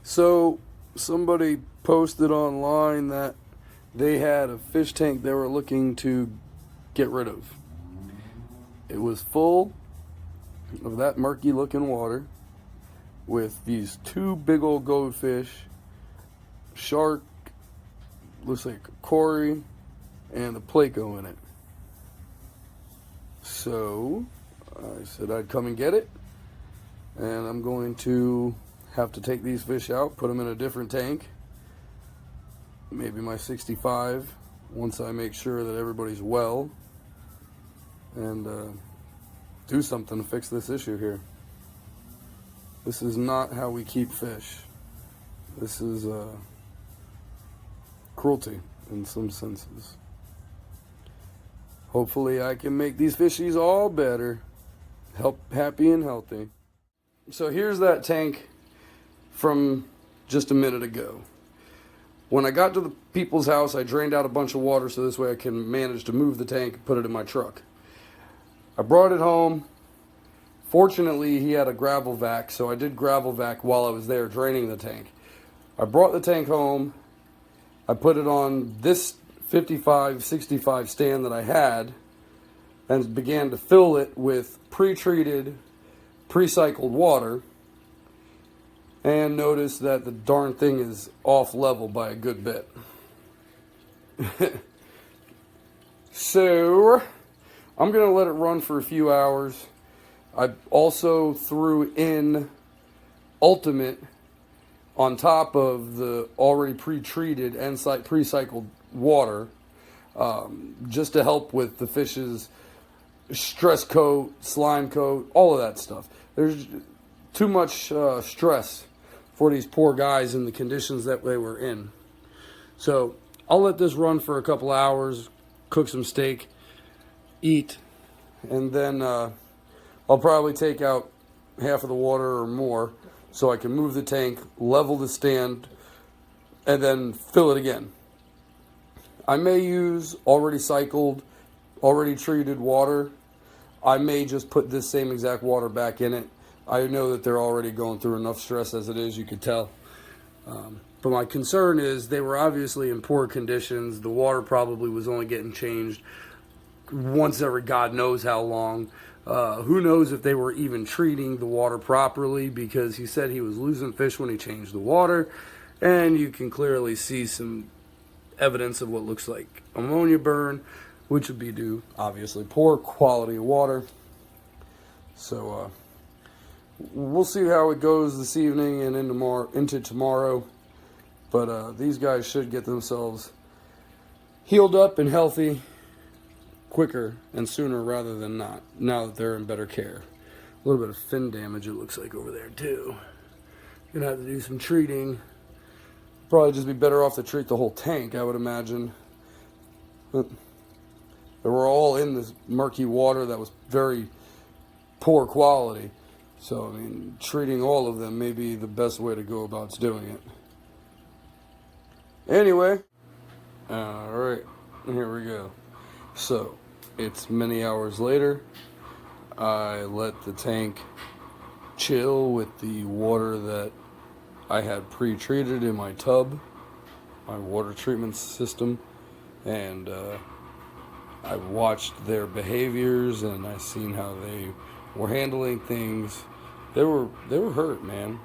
So, somebody posted online that they had a fish tank they were looking to get rid of. It was full of that murky looking water with these two big old goldfish, shark, looks like a cory, and a Placo in it. So, I said I'd come and get it, and I'm going to have to take these fish out, put them in a different tank, maybe my 65, once I make sure that everybody's well, and do something to fix this issue here. This is not how we keep fish. This is cruelty in some senses. Hopefully I can make these fishies all better, happy and healthy. So here's that tank from just a minute ago. When I got to the people's house, I drained out a bunch of water so this way I can manage to move the tank and put it in my truck. I brought it home. Fortunately, he had a gravel vac, so I did gravel vac while I was there draining the tank. I brought the tank home. I put it on this 55-65 stand that I had and began to fill it with pre-treated, pre-cycled water, and noticed that the darn thing is off level by a good bit. So I'm gonna let it run for a few hours. I also threw in Ultimate on top of the already pre-treated and pre-cycled water, just to help with the fish's stress coat, slime coat, all of that stuff. There's too much stress for these poor guys in the conditions that they were in. So I'll let this run for a couple hours, cook some steak, eat, and then I'll probably take out half of the water or more so I can move the tank, level the stand, and then fill it again. I may use already cycled, already treated water. I may just put this same exact water back in it. I know that they're already going through enough stress as it is, you could tell. But my concern is they were obviously in poor conditions. The water probably was only getting changed once every God knows how long. Who knows if they were even treating the water properly, because he said he was losing fish when he changed the water, and you can clearly see some evidence of what looks like ammonia burn, which would be due, obviously, poor quality of water. So we'll see how it goes this evening and into tomorrow. But these guys should get themselves healed up and healthy quicker and sooner rather than not, now that they're in better care. A little bit of fin damage it looks like over there too. Gonna have to do some treating. Probably just be better off to treat the whole tank, I would imagine. But they were all in this murky water that was very poor quality. So, I mean, treating all of them may be the best way to go about doing it. Anyway, alright, here we go. So, it's many hours later. I let the tank chill with the water that I had pre-treated in my tub, my water treatment system, and I watched their behaviors and I seen how they were handling things. They were hurt, man.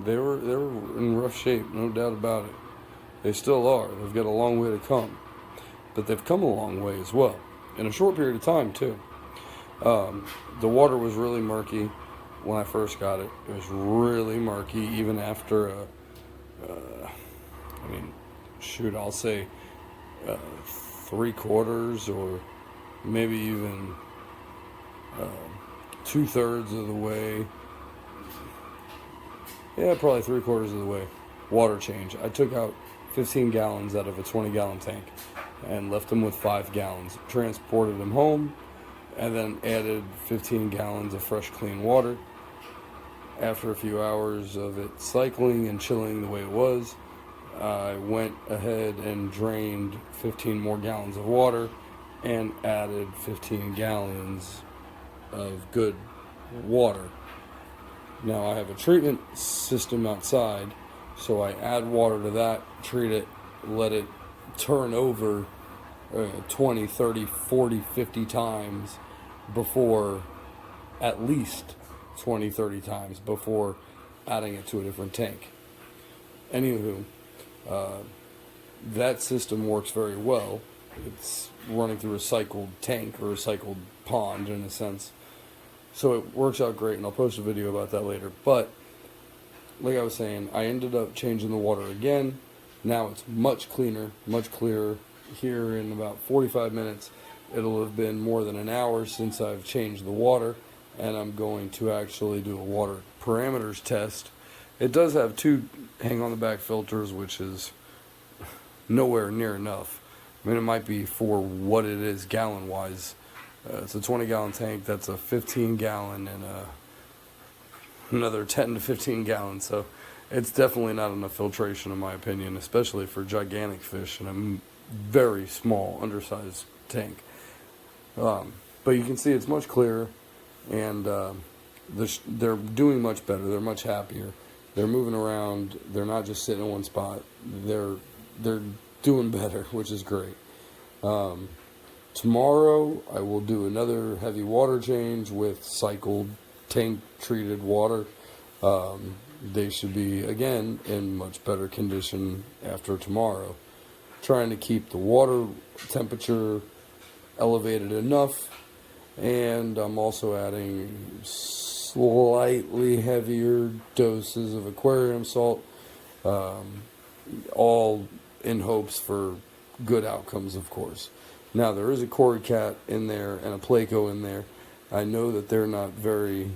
They were in rough shape, no doubt about it. They still are. They've got a long way to come. But they've come a long way as well, in a short period of time too. The water was really murky when I first got it. It was really murky even after I'll say 3/4 or maybe even 2/3 of the way. Yeah, probably 3/4 of the way. Water change. I took out 15 gallons out of a 20-gallon tank and left them with 5 gallons. Transported them home and then added 15 gallons of fresh, clean water. After a few hours of it cycling and chilling the way it was, I went ahead and drained 15 more gallons of water and added 15 gallons of good water. Now I have a treatment system outside, So I add water to that, treat it, let it turn over 20, 30, 40, 50 times before, at least 20, 30 times before adding it to a different tank. Anywho, that system works very well. It's running through a cycled tank or a cycled pond in a sense. So it works out great, and I'll post a video about that later. But, like I was saying, I ended up changing the water again. Now it's much cleaner, much clearer. Here in about 45 minutes, it'll have been more than an hour since I've changed the water, and I'm going to actually do a water parameters test. It does have 2 hang on the back filters, which is nowhere near enough. I mean, it might be for what it is gallon wise. It's a 20-gallon tank. That's a 15-gallon and another 10 to 15 gallons. So it's definitely not enough filtration, in my opinion, especially for gigantic fish in a very small, undersized tank. But you can see it's much clearer, and they're doing much better. They're much happier. They're moving around. They're not just sitting in one spot. They're doing better, which is great. Tomorrow I will do another heavy water change with cycled tank treated water. They should be again in much better condition after tomorrow. Trying to keep the water temperature elevated enough, and I'm also adding slightly heavier doses of aquarium salt, all in hopes for good outcomes, of course. Now, there is a cord cat in there and a Placo in there. I know that they're not very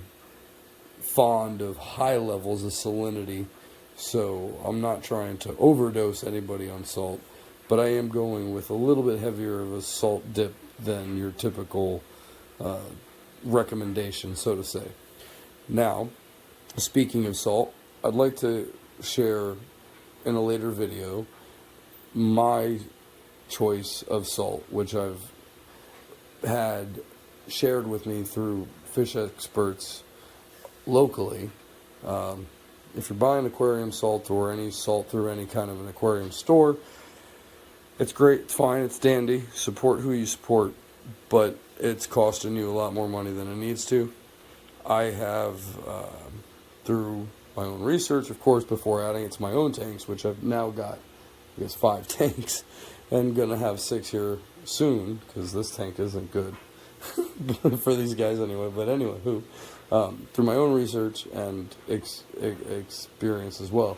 fond of high levels of salinity, so I'm not trying to overdose anybody on salt, but I am going with a little bit heavier of a salt dip than your typical recommendation, so to say. Now, speaking of salt, I'd like to share in a later video my choice of salt, which I've had shared with me through fish experts locally. If you're buying aquarium salt or any salt through any kind of an aquarium store, it's great, it's fine, it's dandy, support who you support, but it's costing you a lot more money than it needs to. I have, through my own research, of course, before adding it to my own tanks, which I've now got, I guess, 5 tanks, and gonna have 6 here soon, because this tank isn't good for these guys anyway. But anyway, through my own research and experience as well,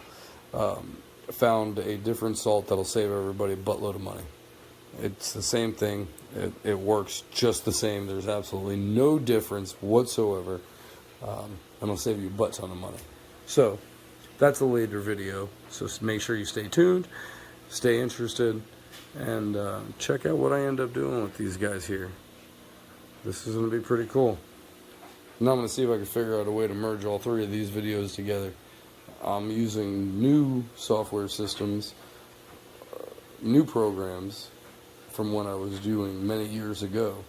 found a different salt that'll save everybody a buttload of money. It's the same thing. It works just the same. There's absolutely no difference whatsoever, and it'll save you a butt ton of money. So that's a later video. So make sure you stay tuned, stay interested, and check out what I end up doing with these guys here. This is going to be pretty cool. Now I'm going to see if I can figure out a way to merge all 3 of these videos together. I'm using new software systems, new programs from when I was doing many years ago.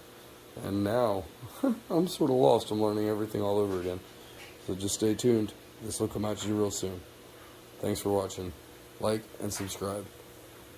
And now I'm sort of lost. I'm learning everything all over again. So just stay tuned. This will come out to you real soon. Thanks for watching. Like and subscribe.